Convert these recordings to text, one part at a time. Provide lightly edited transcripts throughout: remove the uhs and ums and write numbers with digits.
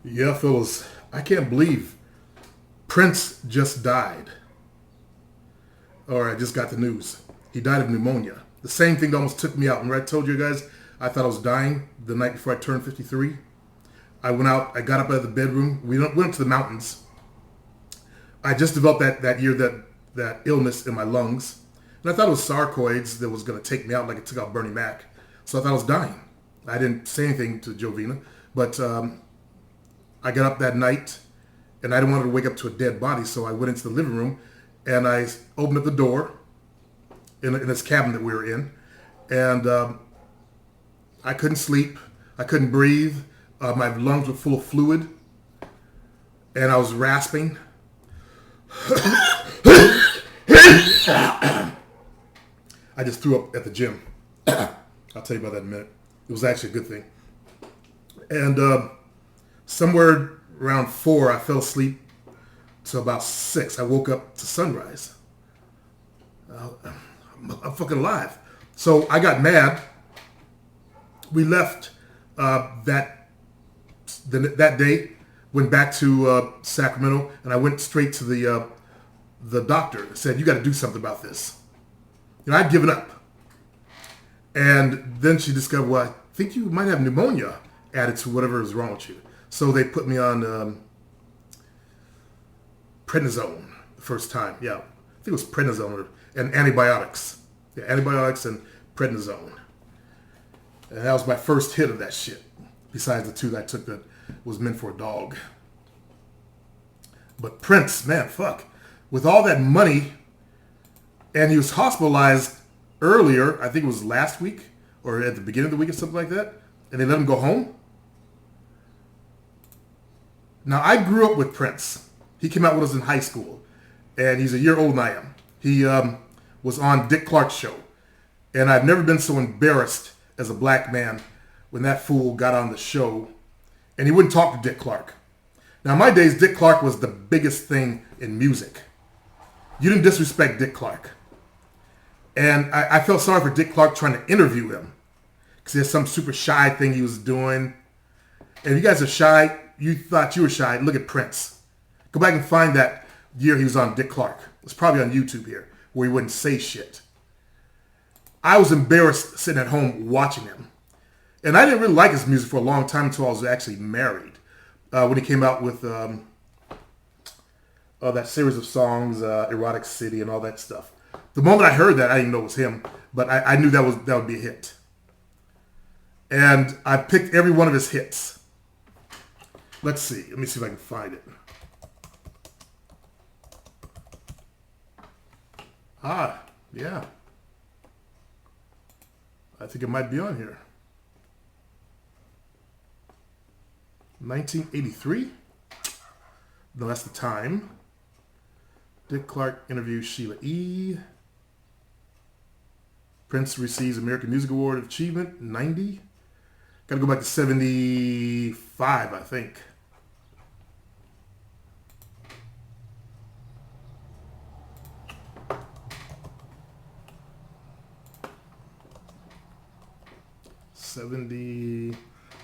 Yeah, fellas, I can't believe Prince just died. Or I just got the news. He died of pneumonia. The same thing that almost took me out. Remember I told you guys I thought I was dying the night before I turned 53? I went out, I got up out of the bedroom. We went to the mountains. I just developed that year that illness in my lungs. And I thought it was sarcoids that was going to take me out like it took out Bernie Mac. So I thought I was dying. I didn't say anything to Jovina, but I got up that night and I didn't want her to wake up to a dead body, so I went into the living room and I opened up the door in this cabin that we were in, and I couldn't sleep, I couldn't breathe, my lungs were full of fluid, and I was rasping. I just threw up at the gym. I'll tell you about that in a minute. It was actually a good thing. And somewhere around 4, I fell asleep to about 6. I woke up to sunrise. I'm fucking alive. So I got mad. We left that day, went back to Sacramento, and I went straight to the doctor and said, "You got to do something about this." I'd given up. And then she discovered, well, I think you might have pneumonia added to whatever is wrong with you. So they put me on prednisone the first time. Yeah, I think it was prednisone and antibiotics. Yeah, antibiotics and prednisone. And that was my first hit of that shit. Besides the 2 that I took that was meant for a dog. But Prince, man, fuck. With all that money, and he was hospitalized earlier, I think it was last week, or at the beginning of the week or something like that, and they let him go home. Now, I grew up with Prince. He came out with us in high school, and he's a year older than I am. He was on Dick Clark's show, and I've never been so embarrassed as a black man when that fool got on the show, and he wouldn't talk to Dick Clark. Now, in my days, Dick Clark was the biggest thing in music. You didn't disrespect Dick Clark. And I felt sorry for Dick Clark trying to interview him, because there's some super shy thing he was doing. And if you guys are shy, you thought you were shy, look at Prince. Go back and find that year he was on Dick Clark. It's probably on YouTube here, where he wouldn't say shit. I was embarrassed sitting at home watching him. And I didn't really like his music for a long time until I was actually married. When he came out with that series of songs, Erotic City and all that stuff. The moment I heard that, I didn't know it was him, but I knew that would be a hit. And I picked every one of his hits. Let's see. Let me see if I can find it. Ah, yeah. I think it might be on here. 1983? No, that's the time. Dick Clark interviews Sheila E. Prince receives American Music Award of Achievement, 90. Got to go back to 75, I think.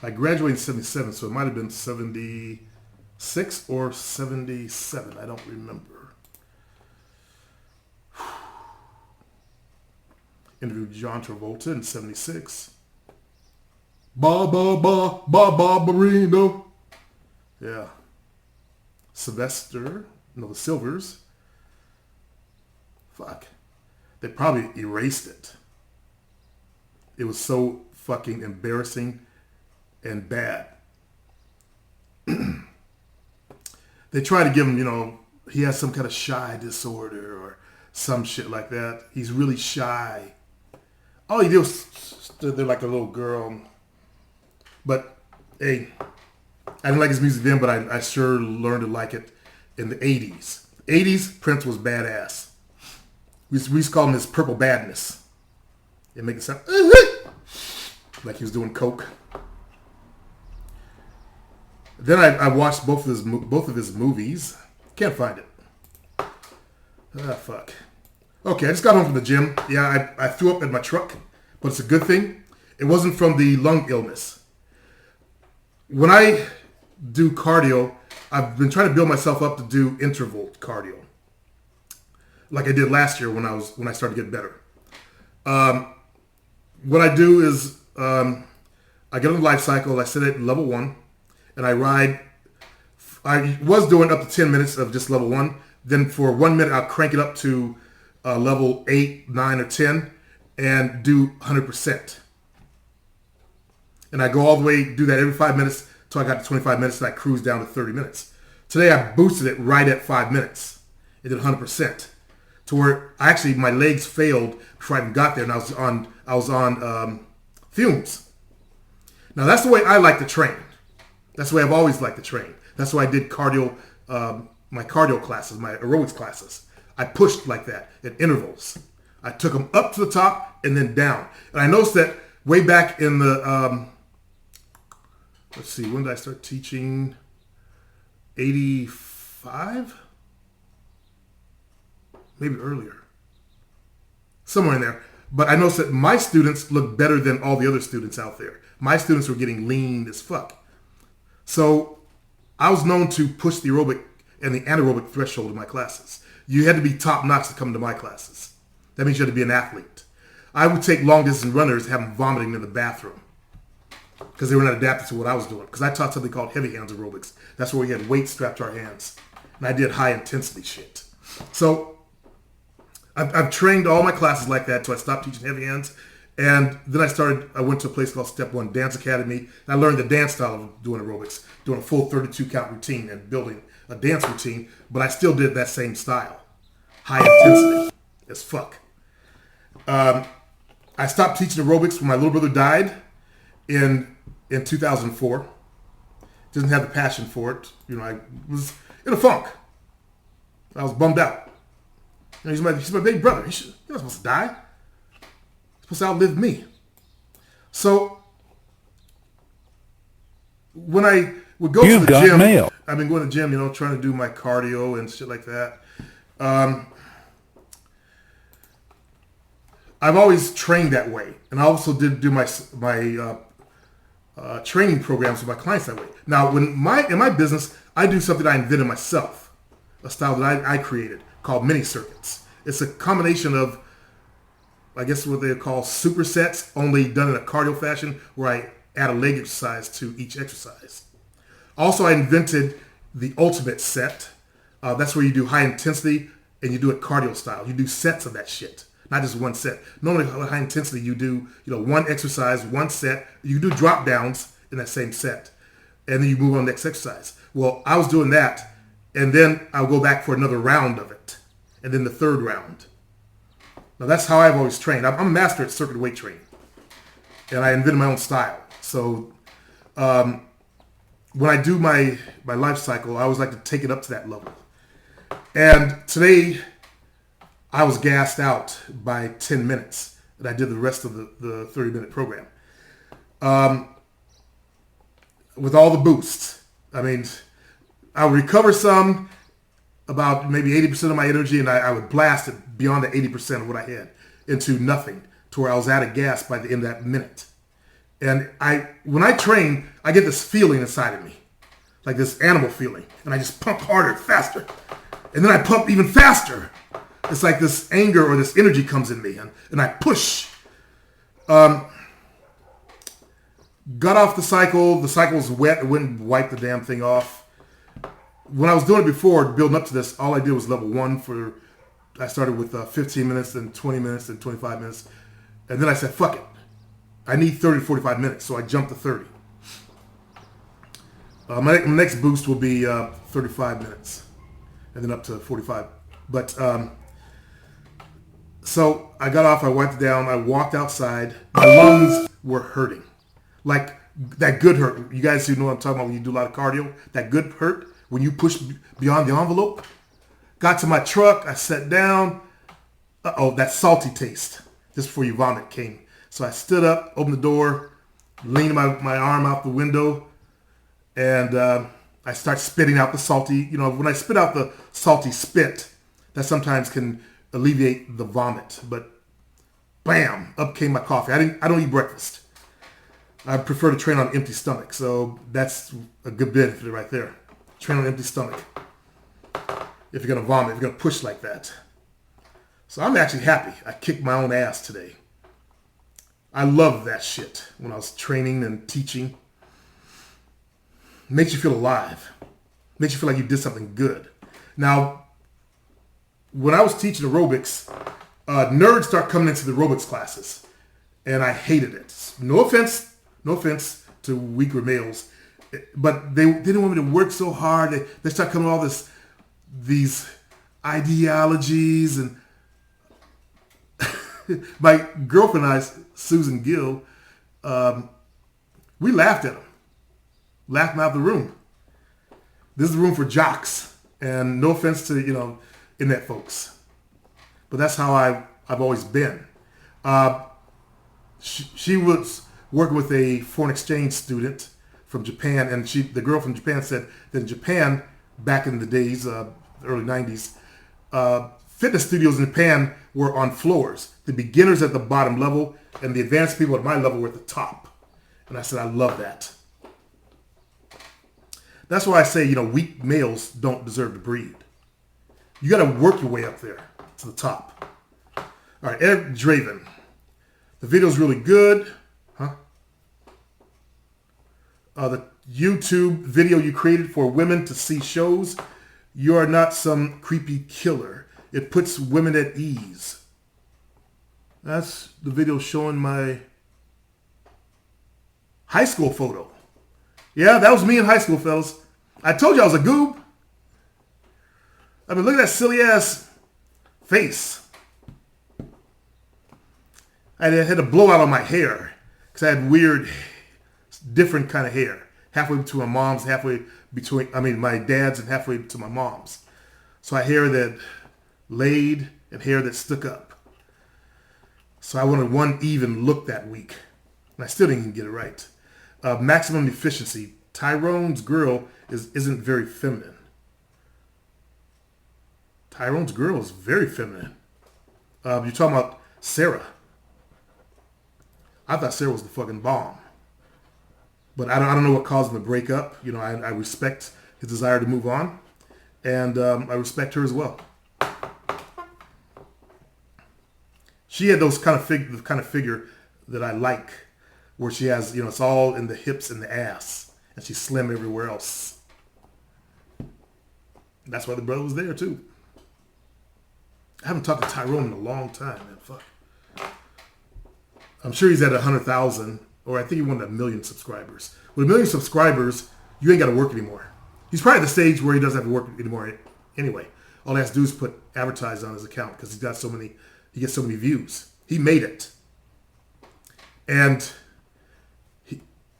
I graduated in 77, so it might have been 76 or 77. I don't remember. Interviewed John Travolta in 76. Barbarino. Yeah. Sylvester. No, the Silvers. Fuck. They probably erased it. It was so fucking embarrassing and bad. They try to give him, he has some kind of shy disorder or some shit like that. He's really shy. All he did was stood there like a little girl. But, hey, I didn't like his music then, but I sure learned to like it in the 80s. 80s, Prince was badass. We used to call him his purple badness. It make it sound like he was doing coke. Then I watched both of his movies. Can't find it. Ah, fuck. Okay, I just got home from the gym. Yeah, I threw up in my truck, but it's a good thing. It wasn't from the lung illness. When I do cardio. I've been trying to build myself up to do interval cardio, like I did last year when I started to get better. What I do is I get on the life cycle. I sit at level 1, and I ride. I was doing up to 10 minutes of just level 1. Then for 1 minute, I'll crank it up to level 8, 9, or 10, and do 100%. And I go all the way, do that every 5 minutes until I got to 25 minutes, and I cruise down to 30 minutes. Today, I boosted it right at 5 minutes. It did 100%. To where my legs failed before I even got there, and I was on fumes. Now that's the way I like to train. That's the way I've always liked to train. That's why I did cardio, my cardio classes, my aerobics classes. I pushed like that at intervals. I took them up to the top and then down. And I noticed that way back in the, let's see, when did I start teaching? 85? Maybe earlier. Somewhere in there. But I noticed that my students looked better than all the other students out there. My students were getting lean as fuck. So I was known to push the aerobic and the anaerobic threshold in my classes. You had to be top notch to come to my classes. That means you had to be an athlete. I would take long distance runners and have them vomiting in the bathroom because they were not adapted to what I was doing. Because I taught something called heavy hands aerobics. That's where we had weights strapped to our hands. And I did high intensity shit. So I've trained all my classes like that until I stopped teaching heavy hands. And then I went to a place called Step 1 Dance Academy. And I learned the dance style of doing aerobics, doing a full 32 count routine and building a dance routine. But I still did that same style. High intensity as fuck. I stopped teaching aerobics when my little brother died in 2004. Didn't have the passion for it. I was in a funk. I was bummed out. He's my big brother. He's not supposed to die. He's supposed to outlive me. So when I would go to the gym, mail. I've been going to the gym, trying to do my cardio and shit like that. I've always trained that way, and I also did do my training programs with my clients that way. Now, in my business, I do something I invented myself, a style that I created called mini circuits. It's a combination of, I guess what they call supersets, only done in a cardio fashion, where I add a leg exercise to each exercise. Also, I invented the ultimate set. That's where you do high intensity and you do it cardio style. You do sets of that shit, not just one set. Normally, high intensity, you do one exercise, one set. You do drop downs in that same set, and then you move on to the next exercise. Well, I was doing that, and then I'll go back for another round of it, and then the third round. Now, that's how I've always trained. I'm a master at circuit weight training, and I invented my own style. So when I do my life cycle, I always like to take it up to that level. And today, I was gassed out by 10 minutes, and I did the rest of the 30-minute program. With all the boosts. I mean, I would recover some, about maybe 80% of my energy, and I would blast it beyond the 80% of what I had into nothing, to where I was out of gas by the end of that minute. And when I train, I get this feeling inside of me, like this animal feeling, and I just pump harder, faster. And then I pump even faster. It's like this anger or this energy comes in me, and I push. Got off the cycle. The cycle was wet. It wouldn't wipe the damn thing off. When I was doing it before, building up to this, all I did was level 1 I started with 15 minutes, then 20 minutes, then 25 minutes. And then I said, fuck it. I need 30 to 45 minutes, so I jumped to 30. My next boost will be 35 minutes, and then up to 45. But so I got off, I wiped it down, I walked outside. My lungs were hurting. Like that good hurt. You guys who know what I'm talking about when you do a lot of cardio, that good hurt when you push beyond the envelope. Got to my truck, I sat down. Uh-oh, that salty taste just before you vomit came. So I stood up, opened the door, leaned my arm out the window, and I start spitting out the salty. When I spit out the salty spit, that sometimes can alleviate the vomit. But bam, up came my coffee. I don't eat breakfast. I prefer to train on empty stomach. So that's a good benefit right there. Train on empty stomach. If you're going to vomit, if you're going to push like that. So I'm actually happy. I kicked my own ass today. I love that shit when I was training and teaching. Makes you feel alive. Makes you feel like you did something good. Now, when I was teaching aerobics, nerds start coming into the aerobics classes. And I hated it. No offense to weaker males. But they didn't want me to work so hard. They start coming with all these ideologies. And my girlfriend and I, Susan Gill, we laughed at them. Laughed them out of the room. This is the room for jocks. And no offense to, internet folks. But that's how I've always been. She was working with a foreign exchange student from Japan, and the girl from Japan said that in Japan, back in the days, the early 90s, fitness studios in Japan were on floors. The beginners at the bottom level, and the advanced people at my level were at the top. And I said, I love that. That's why I say, weak males don't deserve to breed. You got to work your way up there to the top. All right, Ed Draven. The video's really good. The YouTube video you created for women to see shows. You are not some creepy killer. It puts women at ease. That's the video showing my high school photo. Yeah, that was me in high school, fellas. I told you I was a goob. I mean, look at that silly ass face. I had a blowout on my hair because I had weird, different kind of hair. Halfway between my mom's, my dad's, and halfway to my mom's. So I had hair that laid and hair that stuck up. So I wanted one even look that week. And I still didn't even get it right. Maximum efficiency. Tyrone's girl isn't very feminine. Tyrone's girl is very feminine. You're talking about Sarah. I thought Sarah was the fucking bomb. But I don't know what caused him to break up. I respect his desire to move on. And I respect her as well. She had those kind of figure that I like. Where she has, it's all in the hips and the ass. And she's slim everywhere else. That's why the brother was there too. I haven't talked to Tyrone in a long time, man. Fuck. I'm sure he's at 100,000, or I think he wanted 1 million subscribers. With 1 million subscribers, you ain't got to work anymore. He's probably at the stage where he doesn't have to work anymore anyway. All he has to do is put advertise on his account because he gets so many views. He made it. And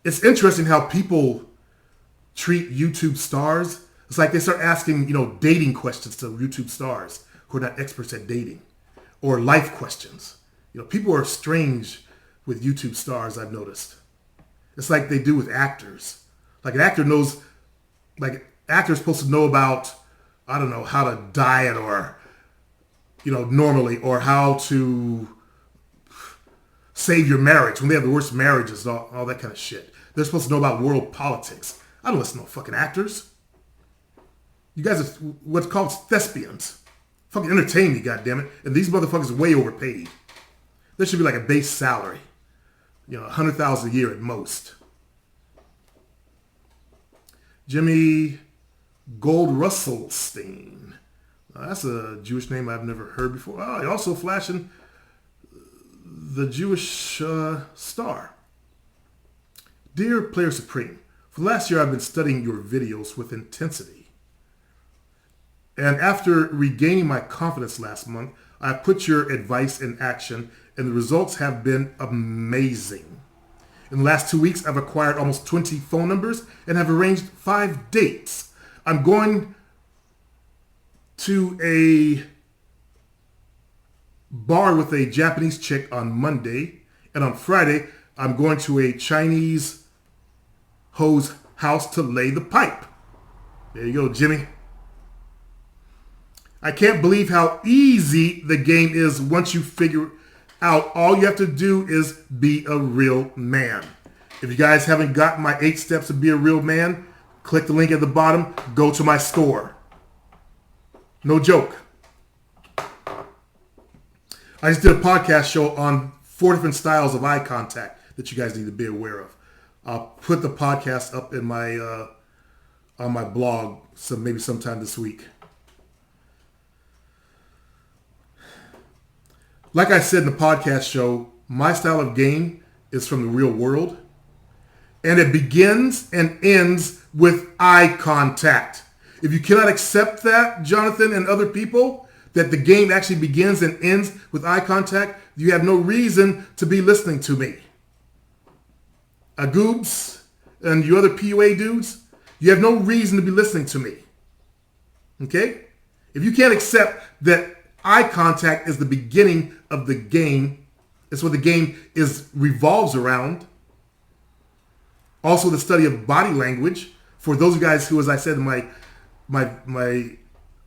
it's interesting how people treat YouTube stars. It's like they start asking, dating questions to YouTube stars who are not experts at dating, or life questions. People are strange with YouTube stars, I've noticed. It's like they do with actors. Like an actor knows, actor's supposed to know about, I don't know, how to diet or, normally, or how to save your marriage when they have the worst marriages, all that kind of shit. They're supposed to know about world politics. I don't listen to no fucking actors. You guys are what's called thespians. Fucking entertain me, goddammit. And these motherfuckers are way overpaid. There should be like a base salary. $100,000 a year at most. Jimmy Gold Russellstein. That's a Jewish name I've never heard before. Oh, you're also flashing the Jewish star. Dear Player Supreme, for the last year I've been studying your videos with intensity. And after regaining my confidence last month, I put your advice in action, and the results have been amazing. In the last 2 weeks, I've acquired almost 20 phone numbers and have arranged 5 dates. I'm going to a bar with a Japanese chick on Monday, and on Friday, I'm going to a Chinese hoe's house to lay the pipe. There you go, Jimmy. I can't believe how easy the game is once you figure out all you have to do is be a real man. If you guys haven't got my 8 steps to be a real man, click the link at the bottom. Go to my store. No joke. I just did a podcast show on 4 different styles of eye contact that you guys need to be aware of. I'll put the podcast up in my on my blog maybe sometime this week. Like I said in the podcast show, my style of game is from the real world. And it begins and ends with eye contact. If you cannot accept that, Jonathan and other people, that the game actually begins and ends with eye contact, you have no reason to be listening to me. Goobs and you other PUA dudes, you have no reason to be listening to me. Okay? If you can't accept that eye contact is the beginning of the game, it's what the game revolves around. Also, the study of body language. For those guys who, as I said in my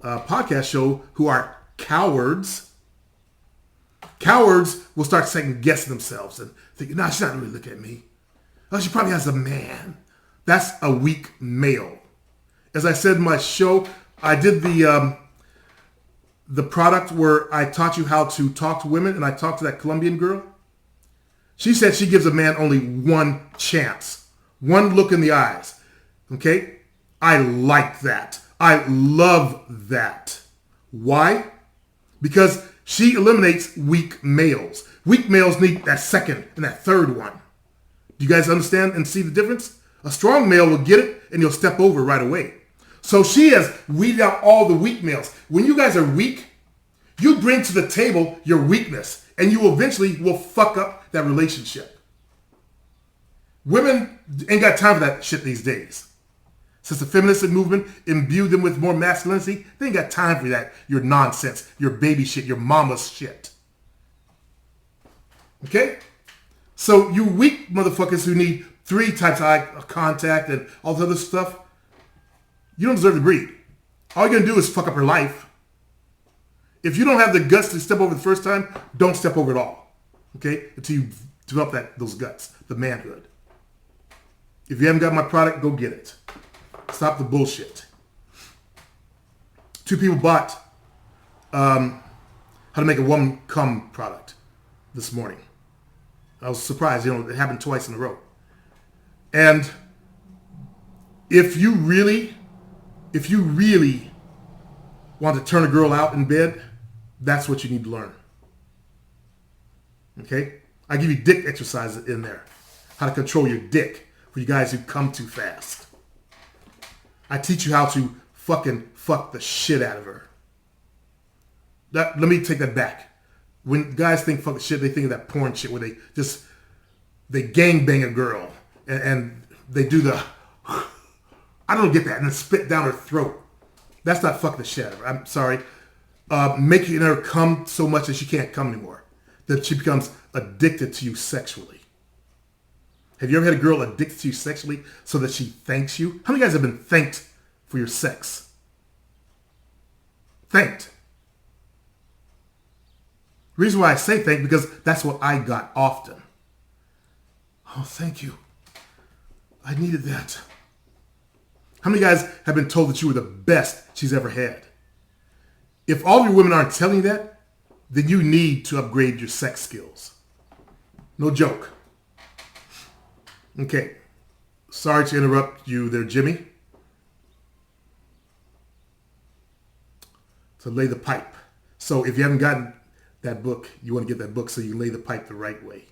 podcast show, who are cowards, cowards will start second guessing themselves and thinking, "No, she's not really looking at me. Oh, she probably has a man." That's a weak male. As I said in my show, I did the product where I taught you how to talk to women, and I talked to that Colombian girl. She said she gives a man only one chance, one look in the eyes. Okay? I like that. I love that. Why? Because she eliminates weak males. Weak males need that second and that third one. Do you guys understand and see the difference? A strong male will get it and he'll step over right away. So she has weeded out all the weak males. When you guys are weak, you bring to the table your weakness and you eventually will fuck up that relationship. Women ain't got time for that shit these days. Since the feminist movement imbued them with more masculinity, they ain't got time for that, your nonsense, your baby shit, your mama's shit. Okay? So you weak motherfuckers who need 3 types of eye contact and all this other stuff, you don't deserve to breed. All you're going to do is fuck up her life. If you don't have the guts to step over the first time, don't step over at all. Okay? Until you develop those guts, the manhood. If you haven't got my product, go get it. Stop the bullshit. 2 people bought how to make a woman come product this morning. I was surprised, it happened twice in a row. And if you really want to turn a girl out in bed, that's what you need to learn. Okay? I give you dick exercises in there. How to control your dick for you guys who come too fast. I teach you how to fucking fuck the shit out of her. Let me take that back. When guys think fuck the shit, they think of that porn shit where they gangbang a girl and they do the, I don't get that, and then spit down her throat. That's not fuck the shit out of her. I'm sorry. Making her come so much that she can't come anymore. That she becomes addicted to you sexually. Have you ever had a girl addicted to you sexually so that she thanks you? How many guys have been thanked for your sex? Thanked. The reason why I say thank, because that's what I got often. Oh, thank you. I needed that. How many guys have been told that you were the best she's ever had? If all of your women aren't telling you that, then you need to upgrade your sex skills. No joke. Okay. Sorry to interrupt you there, Jimmy. To lay the pipe. So if you haven't gotten that book, you want to get that book so you lay the pipe the right way.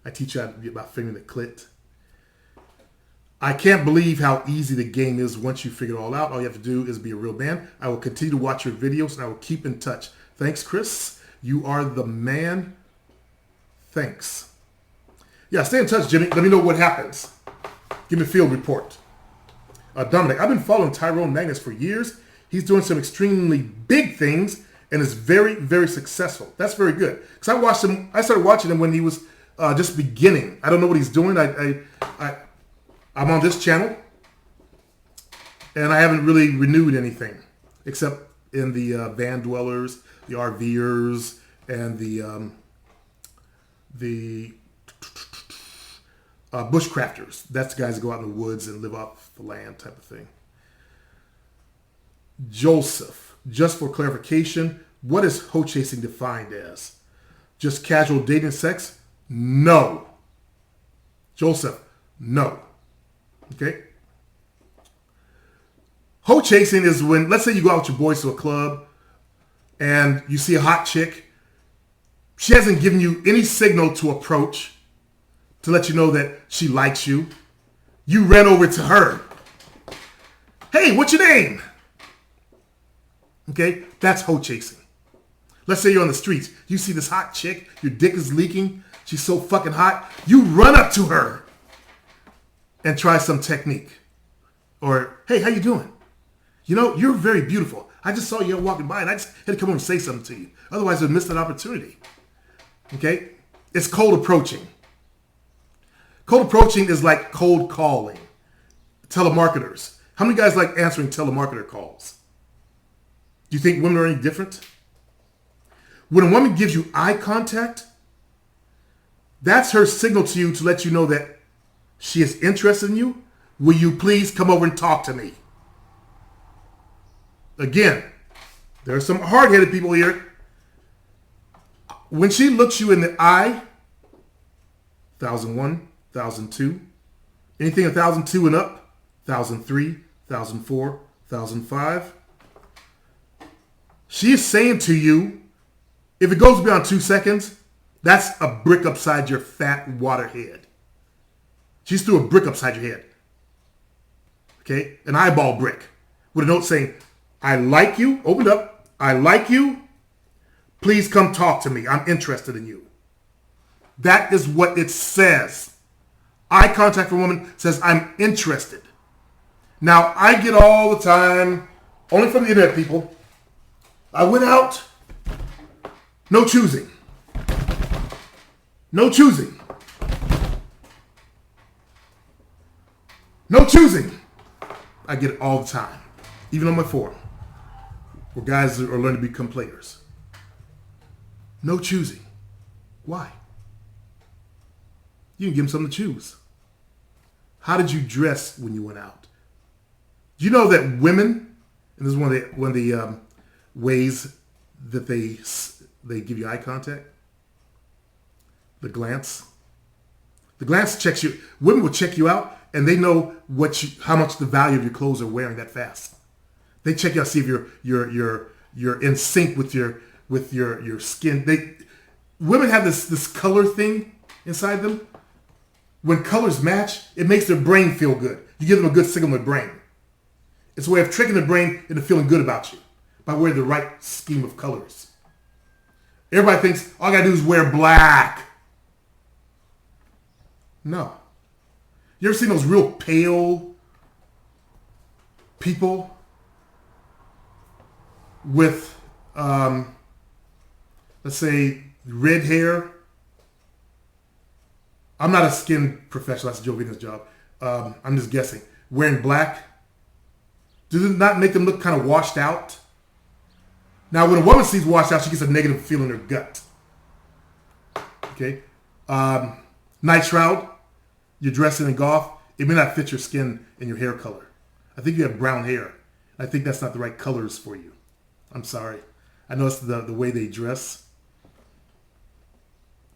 I teach you about fingering the clit. I can't believe how easy the game is once you figure it all out. All you have to do is be a real man. I will continue to watch your videos and I will keep in touch. Thanks, Chris. You are the man. Thanks. Yeah, stay in touch, Jimmy. Let me know what happens. Give me a field report. Dominic, I've been following Tyrone Magnus for years. He's doing some extremely big things and is very, very successful. That's very good. Because I started watching him when he was just beginning. I don't know what he's doing. I'm on this channel, and I haven't really renewed anything except in the van dwellers, the RVers, and the Bushcrafters. That's the guys that go out in the woods and live off the land type of thing. Joseph, just for clarification, what is hoe chasing defined as? Just casual dating and sex? No. Joseph, no. Okay? Hoe chasing is when, let's say you go out with your boys to a club and you see a hot chick. She hasn't given you any signal to approach to let you know that she likes you. You ran over to her. Hey, what's your name? Okay, that's hoe chasing. Let's say you're on the streets. You see this hot chick. Your dick is leaking. She's so fucking hot. You run up to her and try some technique. Or, hey, how you doing? You know, you're very beautiful. I just saw you walking by and I just had to come over and say something to you. Otherwise, I'd missed an opportunity. Okay? It's cold approaching. Cold approaching is like cold calling. Telemarketers. How many guys like answering telemarketer calls? Do you think women are any different? When a woman gives you eye contact, that's her signal to you to let you know that she is interested in you. Will you please come over and talk to me? Again, there are some hard-headed people here. When she looks you in the eye, 1001, 1002, anything 1002 and up, 1003, 1004, 1005, she is saying to you, if it goes beyond 2 seconds, that's a brick upside your fat water head. She's threw a brick upside your head. Okay? An eyeball brick with a note saying, I like you. Open it up. I like you. Please come talk to me. I'm interested in you. That is what it says. Eye contact for a woman says, I'm interested. Now, I get all the time, only from the internet, people. I went out. No choosing. No choosing. No choosing. I get it all the time. Even on my forum. Where guys are learning to become players. No choosing. Why? You can give them something to choose. How did you dress when you went out? Do you know that women, and this is one of the ways that they give you eye contact? The glance. The glance checks you. Women will check you out, and they know how much the value of your clothes are wearing that fast. They check you out, see if you're in sync with your skin. Women have this color thing inside them. When colors match, it makes their brain feel good. You give them a good signal in their brain. It's a way of tricking the brain into feeling good about you by wearing the right scheme of colors. Everybody thinks all I gotta do is wear black. No. You ever seen those real pale people with, let's say, red hair? I'm not a skin professional. That's Joe Vina's job. I'm just guessing. Wearing black. Does it not make them look kind of washed out? Now, when a woman sees washed out, she gets a negative feeling in her gut. Okay? Night shroud. You're dressing in golf. It may not fit your skin and your hair color. I think you have brown hair. I think that's not the right colors for you. I'm sorry. I know it's the way they dress.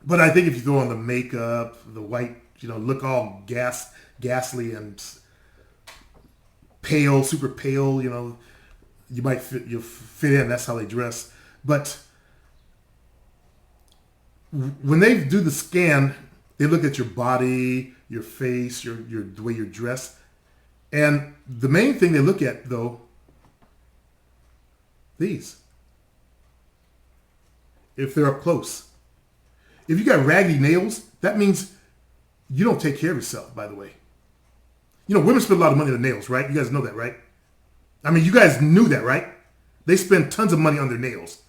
But I think if you throw on the makeup, the white, look all ghastly and pale, super pale, you'll fit in. That's how they dress. But when they do the scan, they look at your body, your face, the way you're dressed. And the main thing they look at, though, these. If they're up close. If you got raggedy nails, that means you don't take care of yourself, by the way. Women spend a lot of money on their nails, right? You guys know that, right? I mean, you guys knew that, right? They spend tons of money on their nails.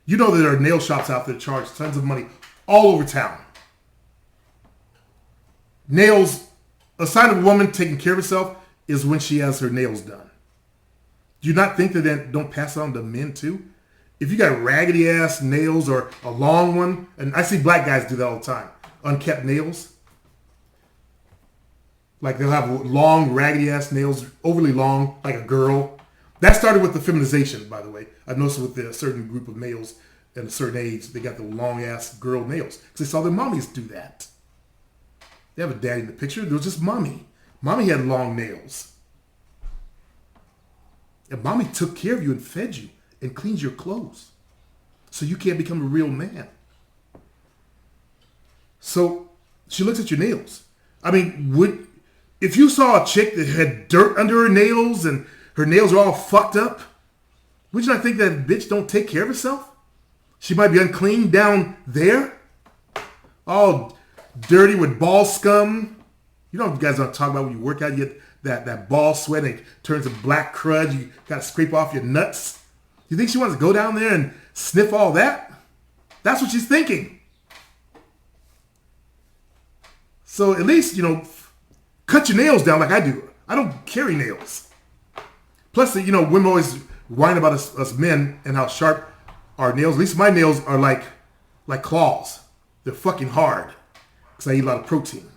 You know that there are nail shops out there that charge tons of money all over town. Nails, a sign of a woman taking care of herself is when she has her nails done. Do you not think that they don't pass it on to men too? If you got raggedy ass nails or a long one, and I see black guys do that all the time, unkept nails, Like they'll have long, raggedy ass nails, overly long, like a girl. That started with the feminization, by the way. I've noticed with a certain group of males at a certain age, they got the long ass girl nails because they saw their mommies do that. They have a daddy in the picture. There was just mommy. Mommy had long nails. And mommy took care of you and fed you and cleaned your clothes. So you can't become a real man. So she looks at your nails. I mean, if you saw a chick that had dirt under her nails and her nails are all fucked up, would you not think that bitch don't take care of herself? She might be unclean down there. All dirty with ball scum. You know what you guys don't talk about when you work out, you get that ball sweat and it turns to black crud. You gotta scrape off your nuts. You think she wants to go down there and sniff all that? That's what she's thinking. So at least, cut your nails down like I do. I don't carry nails. Plus, women always whine about us men and how sharp our nails. At least my nails are like claws. They're fucking hard because I eat a lot of protein,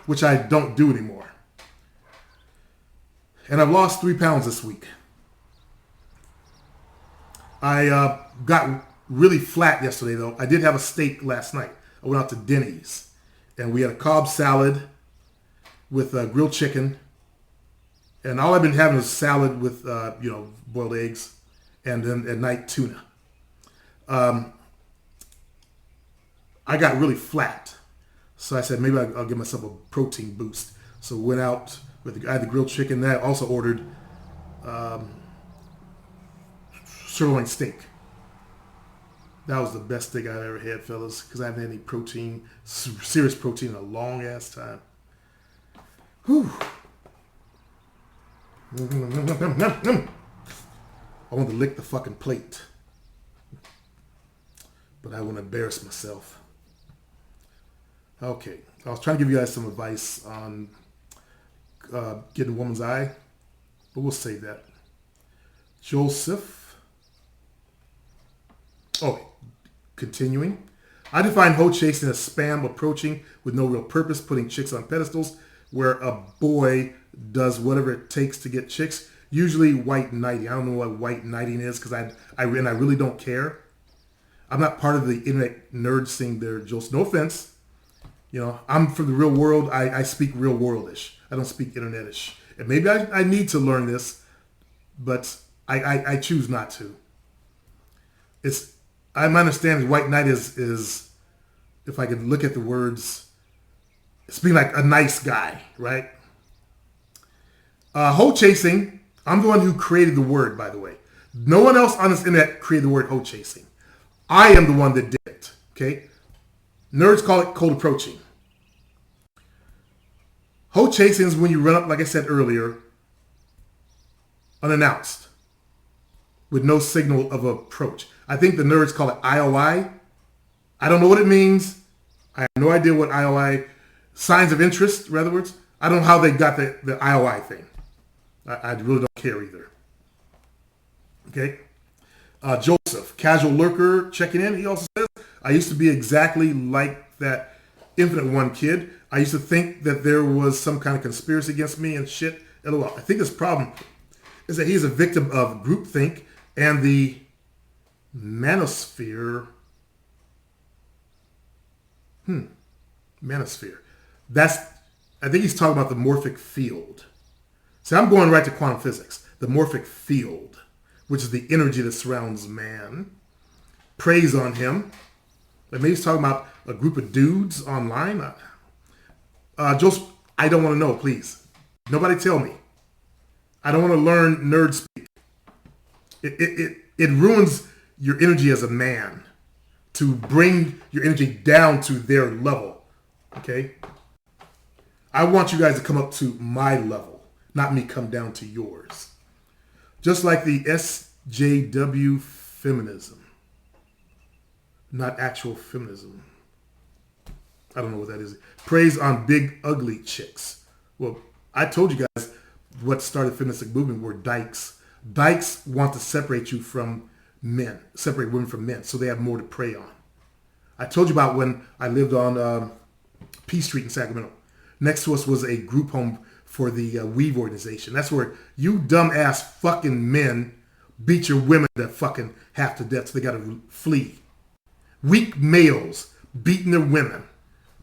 which I don't do anymore. And I've lost 3 pounds this week. I got really flat yesterday, though. I did have a steak last night. I went out to Denny's, and we had a Cobb salad with grilled chicken. And all I've been having is salad with, boiled eggs, and then at night, tuna. I got really flat. So I said, maybe I'll give myself a protein boost. So went out I had the grilled chicken. Then I also ordered sirloin steak. That was the best steak I've ever had, fellas, because I haven't had any protein, serious protein in a long ass time. Whew. I want to lick the fucking plate, but I want to embarrass myself. Okay, I was trying to give you guys some advice on getting a woman's eye, but we'll save that. Joseph. Oh, continuing. I define hoe chasing as spam approaching with no real purpose, putting chicks on pedestals, where a boy does whatever it takes to get chicks. Usually white knighting. I don't know what white knighting is because I really don't care. I'm not part of the internet nerd scene there, Joseph. No offense. I'm from the real world. I speak real worldish. I don't speak internetish. And maybe I need to learn this, but I choose not to. My understanding is white knight is, if I could look at the words, it's being like a nice guy, right? Hoe chasing, I'm the one who created the word, by the way. No one else on this internet created the word hoe chasing. I am the one that did it, okay? Nerds call it cold approaching. Hoe chasing is when you run up, like I said earlier, unannounced, with no signal of approach. I think the nerds call it IOI. I don't know what it means. I have no idea what IOI, signs of interest, in other words. I don't know how they got the IOI thing. I really don't care either. Okay? Joseph, casual lurker, checking in. He also says, I used to be exactly like that Infinite One kid. I used to think that there was some kind of conspiracy against me and shit. LOL. I think his problem is that he's a victim of groupthink and the manosphere. Manosphere. I think he's talking about the morphic field. See, I'm going right to quantum physics. The morphic field, which is the energy that surrounds man, preys on him. Like maybe he's talking about a group of dudes online. Joseph, I don't want to know, please. Nobody tell me. I don't want to learn nerd speak. It ruins your energy as a man to bring your energy down to their level. Okay? I want you guys to come up to my level, not me come down to yours. Just like the SJW feminism. Not actual feminism. I don't know what that is. Preys on big, ugly chicks. Well, I told you guys what started the feministic movement were dykes. Dykes want to separate you from men, separate women from men, so they have more to prey on. I told you about when I lived on P Street in Sacramento. Next to us was a group home for the Weave organization. That's where you dumbass fucking men beat your women that fucking half to death, so they got to flee. Weak males beating their women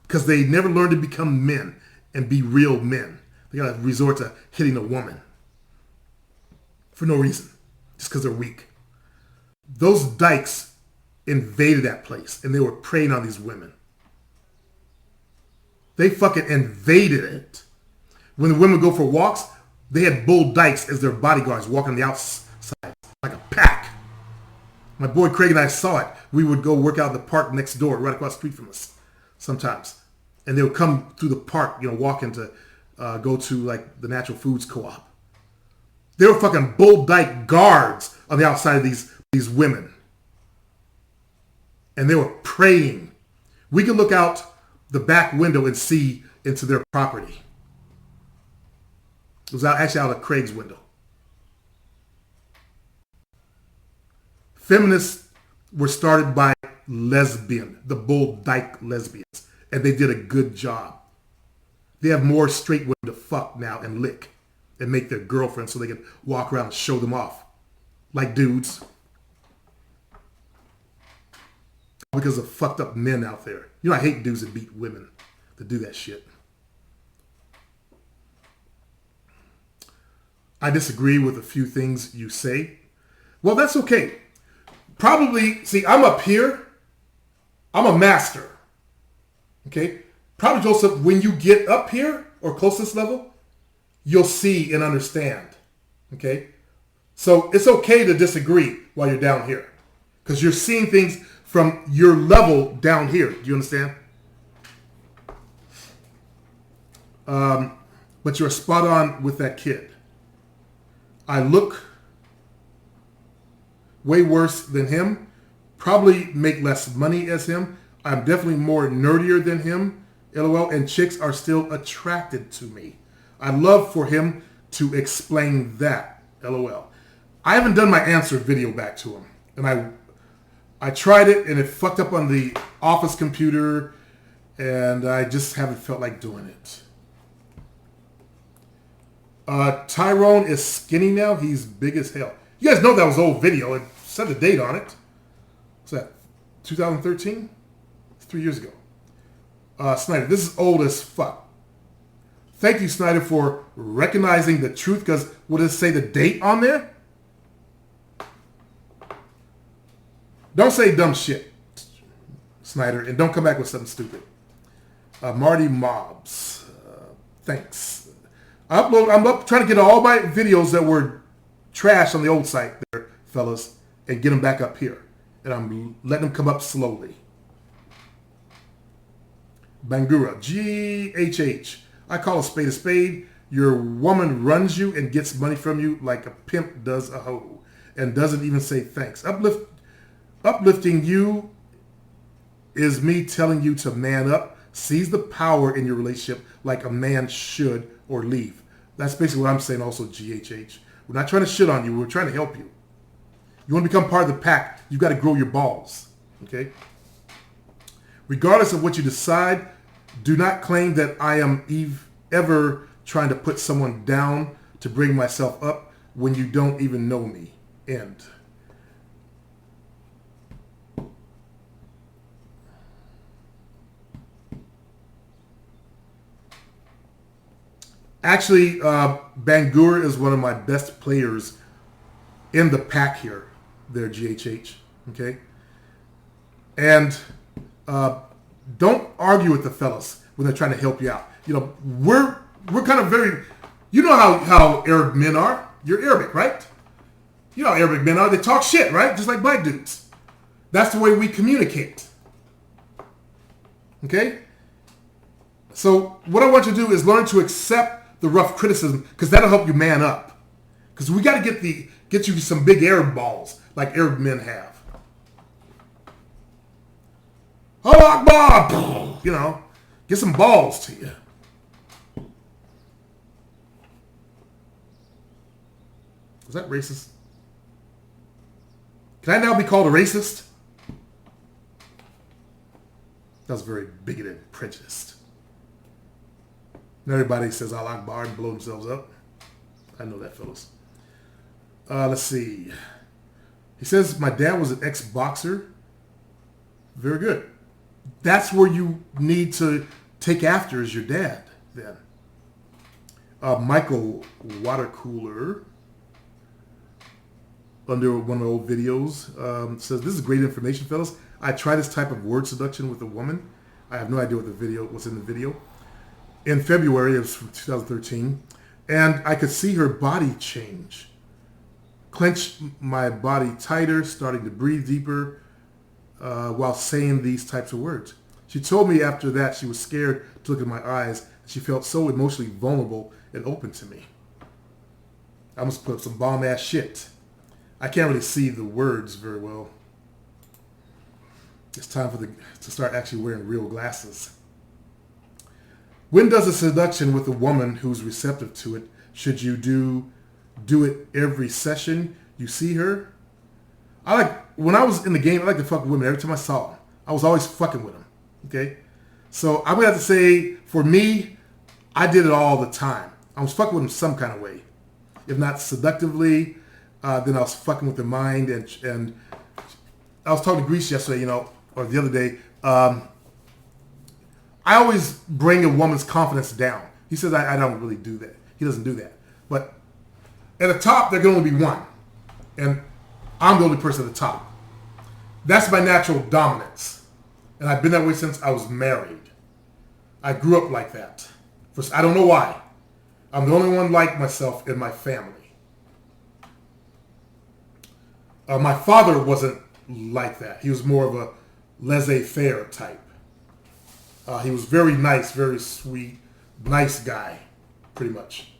because they never learned to become men and be real men. They got to resort to hitting a woman for no reason, just because they're weak. Those dykes invaded that place and they were preying on these women. They fucking invaded it. When the women go for walks, they had bull dykes as their bodyguards walking the outside like a pack. My boy Craig and I saw it. We would go work out in the park next door, right across the street from us sometimes. And they would come through the park, walking to go to like the Natural Foods Co-op. They were fucking bull dyke guards on the outside of these women. And they were praying. We could look out the back window and see into their property. It was actually out of Craig's window. Feminists were started by the bull dyke lesbians, and they did a good job. They have more straight women to fuck now and lick and make their girlfriends so they can walk around and show them off like dudes. Because of fucked up men out there. I hate dudes that beat women that do that shit. I disagree with a few things you say. Well, that's okay. Probably, see, I'm up here. I'm a master. Okay? Probably, Joseph, when you get up here or close to this level, you'll see and understand. Okay? So it's okay to disagree while you're down here. Because you're seeing things from your level down here. Do you understand? But you're spot on with that kid. I look way worse than him. Probably make less money as him. I'm definitely more nerdier than him. LOL. And chicks are still attracted to me. I'd love for him to explain that. LOL. I haven't done my answer video back to him. And I tried it and it fucked up on the office computer and I just haven't felt like doing it. Tyrone is skinny now. He's big as hell. You guys know that was an old video. It said the date on it. What's that? 2013? It's 3 years ago. Snyder, this is old as fuck. Thank you, Snyder, for recognizing the truth, because would it say the date on there? Don't say dumb shit, Snyder, and don't come back with something stupid. Marty Mobs, thanks. I'm up trying to get all my videos that were trash on the old site there, fellas, and get them back up here. And I'm letting them come up slowly. Bangura, GHH. I call a spade a spade. Your woman runs you and gets money from you like a pimp does a hoe and doesn't even say thanks. Uplifting you is me telling you to man up, seize the power in your relationship like a man should, or leave. That's basically what I'm saying also, GHH. We're not trying to shit on you. We're trying to help you. You want to become part of the pack, you got to grow your balls. Okay? Regardless of what you decide, do not claim that I am ever trying to put someone down to bring myself up when you don't even know me. End. Actually, Bangura is one of my best players in the pack here, there, GHH. Okay? And don't argue with the fellas when they're trying to help you out. We're kind of very, how Arab men are. You're Arabic, right? You know how Arabic men are. They talk shit, right? Just like black dudes. That's the way we communicate. Okay? So what I want you to do is learn to accept the rough criticism, because that'll help you man up. Because we got to get you some big Arab balls like Arab men have. Allah Akbar! Get some balls to you. Is that racist? Can I now be called a racist? That was very bigoted and prejudiced. And everybody says Allah Akbar and blow themselves up. I know that, fellas. Let's see. He says, my dad was an ex-boxer. Very good. That's where you need to take after is your dad, then. Michael Watercooler, under one of the old videos, says, this is great information, fellas. I try this type of word seduction with a woman. I have no idea what's in the video. In February, it was from 2013, and I could see her body change. Clench my body tighter, starting to breathe deeper while saying these types of words. She told me after that she was scared to look in my eyes. She felt so emotionally vulnerable and open to me. I must put up some bomb-ass shit. I can't really see the words very well. It's time to start actually wearing real glasses. When does a seduction with a woman who's receptive to it? Should you do it every session you see her? When I was in the game, I like to fuck with women every time I saw them. I was always fucking with them. Okay? So I'm going to have to say, for me, I did it all the time. I was fucking with them some kind of way. If not seductively, then I was fucking with their mind. And I was talking to Greece yesterday, or the other day. I always bring a woman's confidence down. He says I don't really do that. He doesn't do that. But at the top, there can only be one. And I'm the only person at the top. That's my natural dominance. And I've been that way since I was married. I grew up like that. I don't know why. I'm the only one like myself in my family. My father wasn't like that. He was more of a laissez-faire type. He was very nice, very sweet, nice guy, pretty much.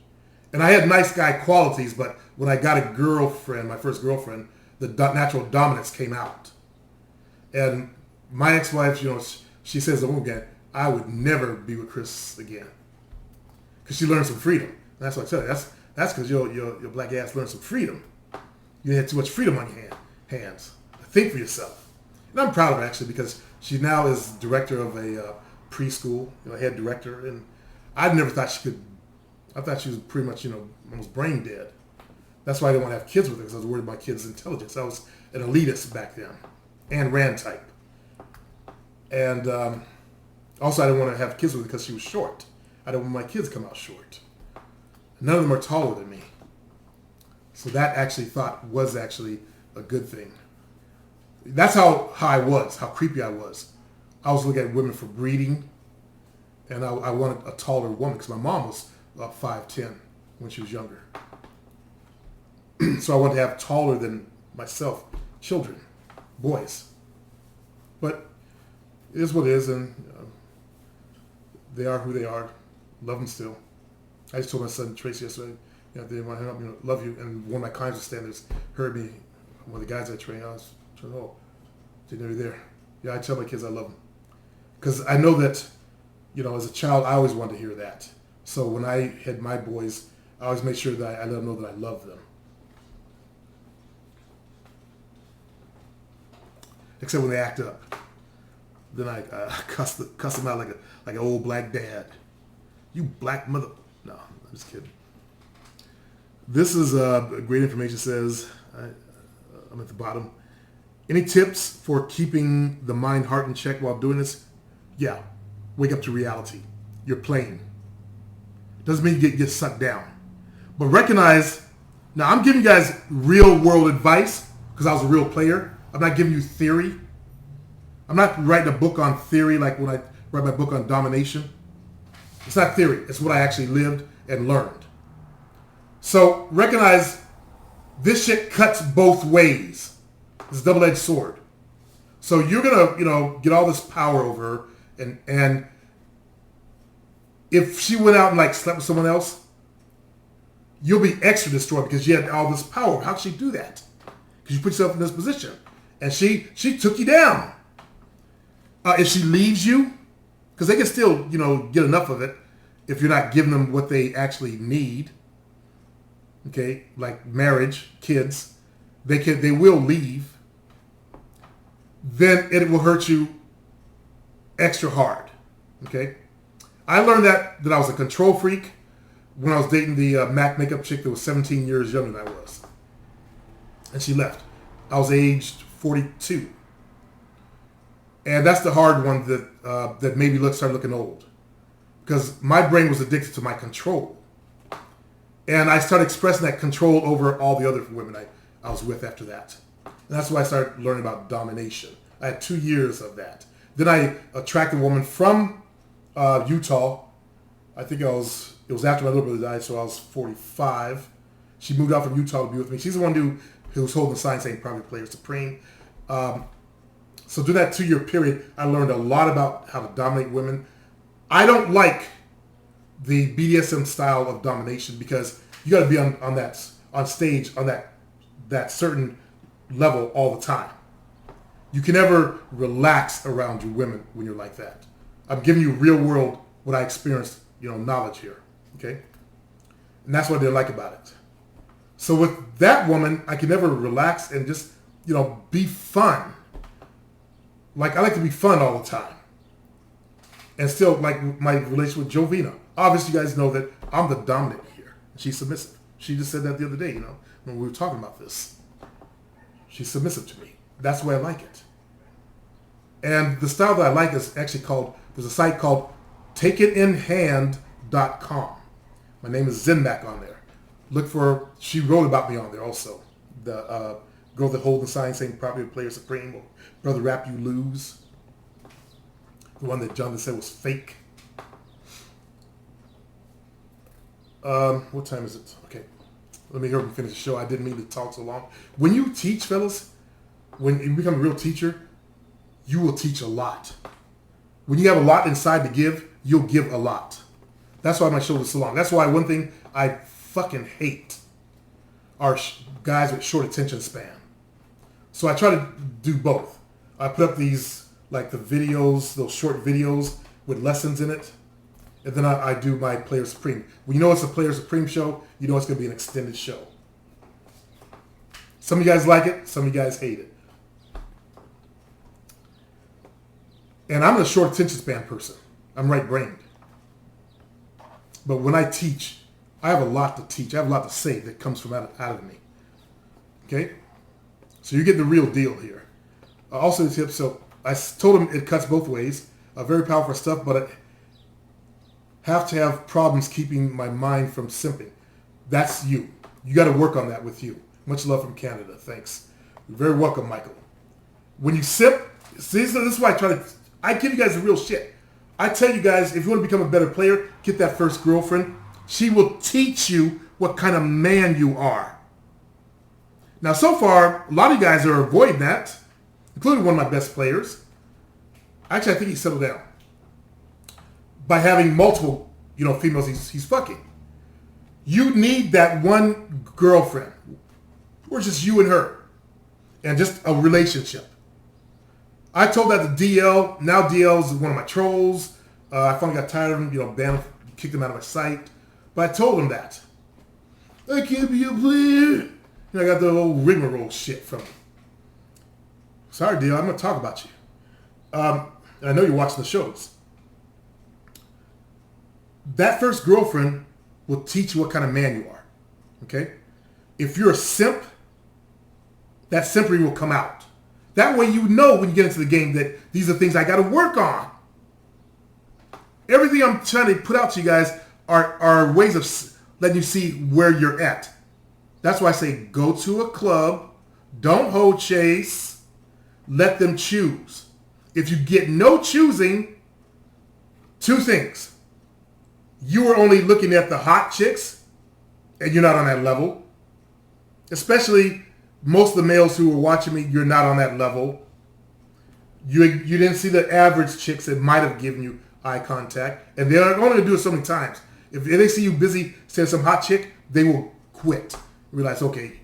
And I had nice guy qualities, but when I got a girlfriend, my first girlfriend, the natural dominance came out. And my ex-wife, she says, oh, again, I would never be with Chris again. Because she learned some freedom. And that's what I tell you. That's because your black ass learned some freedom. You had too much freedom on your hands. Think for yourself. And I'm proud of her, actually, because she now is director of a preschool, head director. And I never thought she could. I thought she was pretty much, almost brain dead. That's why I didn't want to have kids with her, because I was worried about kids' intelligence. I was an elitist back then, and Rand type. And also, I didn't want to have kids with her because she was short. I didn't want my kids to come out short. None of them are taller than me. So that was actually a good thing. That's how I was, how creepy I was. I was looking at women for breeding, and I wanted a taller woman because my mom was about 5'10" when she was younger. So I wanted to have taller than myself children, boys. But it is what it is, and they are who they are. Love them still. I just told my son Tracy yesterday, they want to help me, love you. And one of my clients was standing there, heard me. One of the guys I train, I was trying, they know you're there. Yeah, I tell my kids I love them. Because I know that, as a child, I always wanted to hear that. So when I had my boys, I always made sure that I let them know that I love them. Except when they act up. Then I cuss them out like an old black dad. You black mother... No, I'm just kidding. This is great information. Says, I'm at the bottom. Any tips for keeping the mind, heart in check while doing this? Yeah. Wake up to reality. You're playing. Doesn't mean you get sucked down. But recognize, now I'm giving you guys real world advice because I was a real player. I'm not giving you theory. I'm not writing a book on theory like when I write my book on domination. It's not theory. It's what I actually lived and learned. So recognize this shit cuts both ways. It's a double-edged sword. So you're going to, get all this power over her. And if she went out and slept with someone else, you'll be extra destroyed because you had all this power. How could she do that? Because you put yourself in this position. And she took you down. If she leaves you, because they can still, get enough of it if you're not giving them what they actually need. Okay, like marriage, kids, they will leave. Then it will hurt you extra hard. Okay, I learned that I was a control freak when I was dating the MAC makeup chick that was 17 years younger than I was. And she left. I was aged 42. And that's the hard one that made me start looking old. Because my brain was addicted to my control. And I started expressing that control over all the other women I was with after that. And that's why I started learning about domination. I had 2 years of that. Then I attracted a woman from Utah. I think it was after my little brother died, so I was 45. She moved out from Utah to be with me. She's the one who was holding the sign saying "Private Player Supreme." So during that 2-year period, I learned a lot about how to dominate women. I don't like the BDSM style of domination because you got to be on stage on that certain level all the time. You can never relax around your women when you're like that. I'm giving you real world what I experienced, knowledge here. Okay? And that's what I didn't like about it. So with that woman, I can never relax and just, be fun. Like, I like to be fun all the time. And still, like my relationship with Jovina. Obviously, you guys know that I'm the dominant here. She's submissive. She just said that the other day, when we were talking about this. She's submissive to me. That's the way I like it. And the style that I like is actually there's a site called takeitinhand.com. My name is Zenmac on there. She wrote about me on there also. The girl that holds the sign saying "Private Player Supreme" or "Brother Rap You Lose." The one that Jonathan said was fake. What time is it? Okay. Let me hear him finish the show. I didn't mean to talk so long. When you teach, fellas, when you become a real teacher, you will teach a lot. When you have a lot inside to give, you'll give a lot. That's why my show is so long. That's why one thing I fucking hate are guys with short attention span. So I try to do both. I put up these, like the videos, those short videos with lessons in it. And then I do my Player Supreme. When you know it's a Player Supreme show, you know it's going to be an extended show. Some of you guys like it. Some of you guys hate it. And I'm a short attention span person. I'm right-brained. But when I teach, I have a lot to teach. I have a lot to say that comes from out of me. Okay? So you get the real deal here. Also the tip, so I told him it cuts both ways. Very powerful stuff, but I have to have problems keeping my mind from simping. That's you. You got to work on that with you. Much love from Canada. Thanks. You're very welcome, Michael. When you sip, see, this is why I give you guys the real shit. I tell you guys, if you want to become a better player, get that first girlfriend. She will teach you what kind of man you are. Now, so far, a lot of you guys are avoiding that, including one of my best players. Actually, I think he settled down by having multiple, females he's fucking. You need that one girlfriend, or just you and her, and just a relationship. I told that to DL. Now DL's one of my trolls. I finally got tired of him, banned him, kicked him out of my site. But I told him that. I can't be a player. I got the old rigmarole shit from him. Sorry, DL, I'm going to talk about you. And I know you're watching the shows. That first girlfriend will teach you what kind of man you are. Okay? If you're a simp, that simpery will come out. That way you know when you get into the game that these are things I got to work on. Everything I'm trying to put out to you guys are ways of letting you see where you're at. That's why I say go to a club, don't hold chase, let them choose. If you get no choosing, two things. You are only looking at the hot chicks and you're not on that level. Especially most of the males who are watching me, you're not on that level. You didn't see the average chicks that might have given you eye contact. And they're only going to do it so many times. If they see you busy saying some hot chick, they will quit. Realize, okay,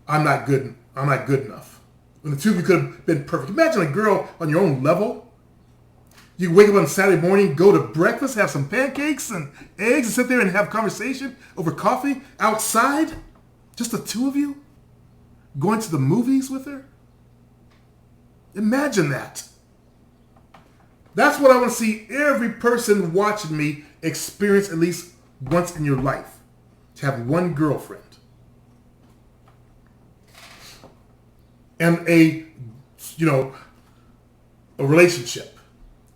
I'm not good enough. When the two of you could have been perfect. Imagine a girl on your own level. You wake up on Saturday morning, go to breakfast, have some pancakes and eggs, and sit there and have conversation over coffee outside. Just the two of you. Going to the movies with her. Imagine that. That's what I want to see every person watching me experience at least once in your life. To have one girlfriend. And a relationship.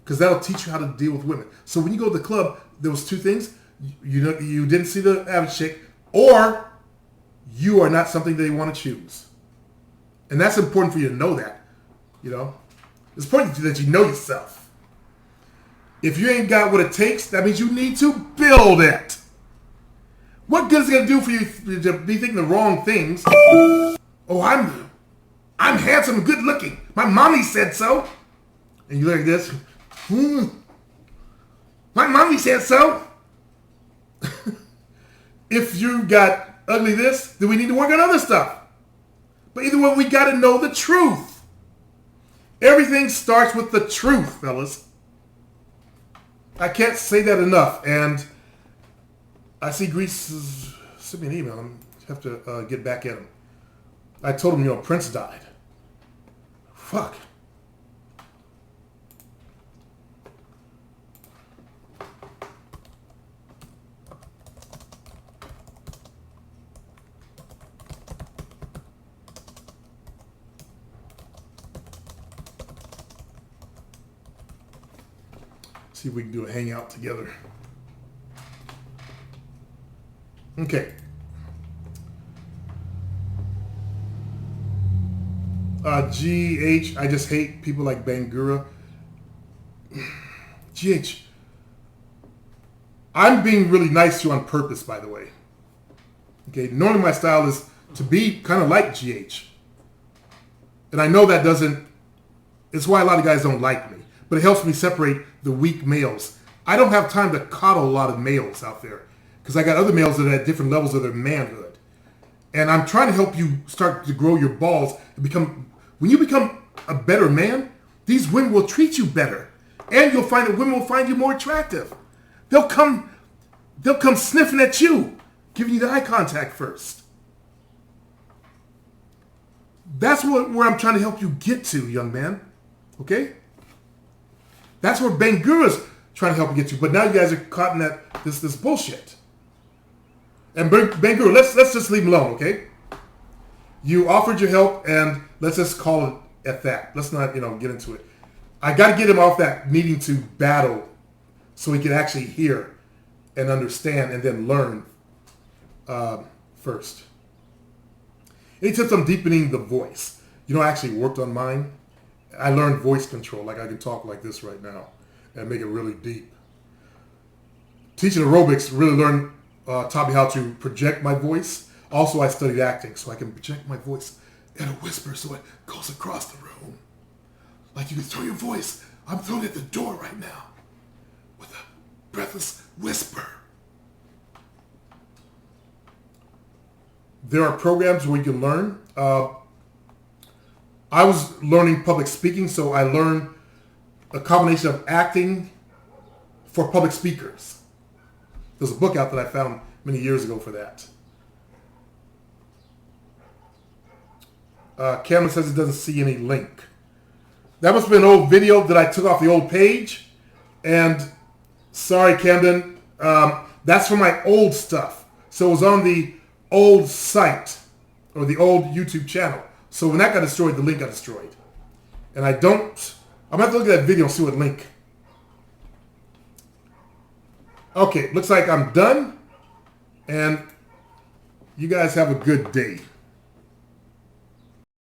Because that'll teach you how to deal with women. So when you go to the club, there was two things. You didn't see the average chick, or you are not something they want to choose. And that's important for you to know that. It's important that you know yourself. If you ain't got what it takes, that means you need to build it. What good is it going to do for you to be thinking the wrong things? Oh, I'm handsome and good looking. My mommy said so. And you look like this. My mommy said so. If you got ugly this, then we need to work on other stuff. But either way, we got to know the truth. Everything starts with the truth, fellas. I can't say that enough. And I see Grease sent me an email. I have to get back at him. I told him, Prince died. Fuck. See if we can do a hangout together. Okay. GH, I just hate people like Bangura. GH, I'm being really nice to you on purpose, by the way. Okay, normally my style is to be kind of like GH. And I know that it's why a lot of guys don't like me. But it helps me separate the weak males. I don't have time to coddle a lot of males out there. Because I got other males that are at different levels of their manhood. And I'm trying to help you start to grow your balls and when you become a better man, these women will treat you better. And you'll find that women will find you more attractive. They'll come sniffing at you, giving you the eye contact first. That's where I'm trying to help you get to, young man. Okay? That's where Bangura's trying to help you get to. But now you guys are caught in this bullshit. And Bangura, let's just leave him alone, okay? You offered your help, and let's just call it at that. Let's not, get into it. I got to get him off that needing to battle so he can actually hear and understand and then learn first. Any tips on deepening the voice? I actually worked on mine. I learned voice control. Like I can talk like this right now and make it really deep. Teaching aerobics really taught me how to project my voice. Also, I studied acting, so I can project my voice at a whisper so it goes across the room. Like you can throw your voice. I'm throwing it at the door right now with a breathless whisper. There are programs where you can learn. I was learning public speaking, so I learned a combination of acting for public speakers. There's a book out that I found many years ago for that. Cameron says he doesn't see any link. That must have been an old video that I took off the old page. And sorry, Camden, that's from my old stuff. So it was on the old site or the old YouTube channel. So when that got destroyed, the link got destroyed. And I'm going to have to look at that video and see what link. Okay, looks like I'm done. And you guys have a good day.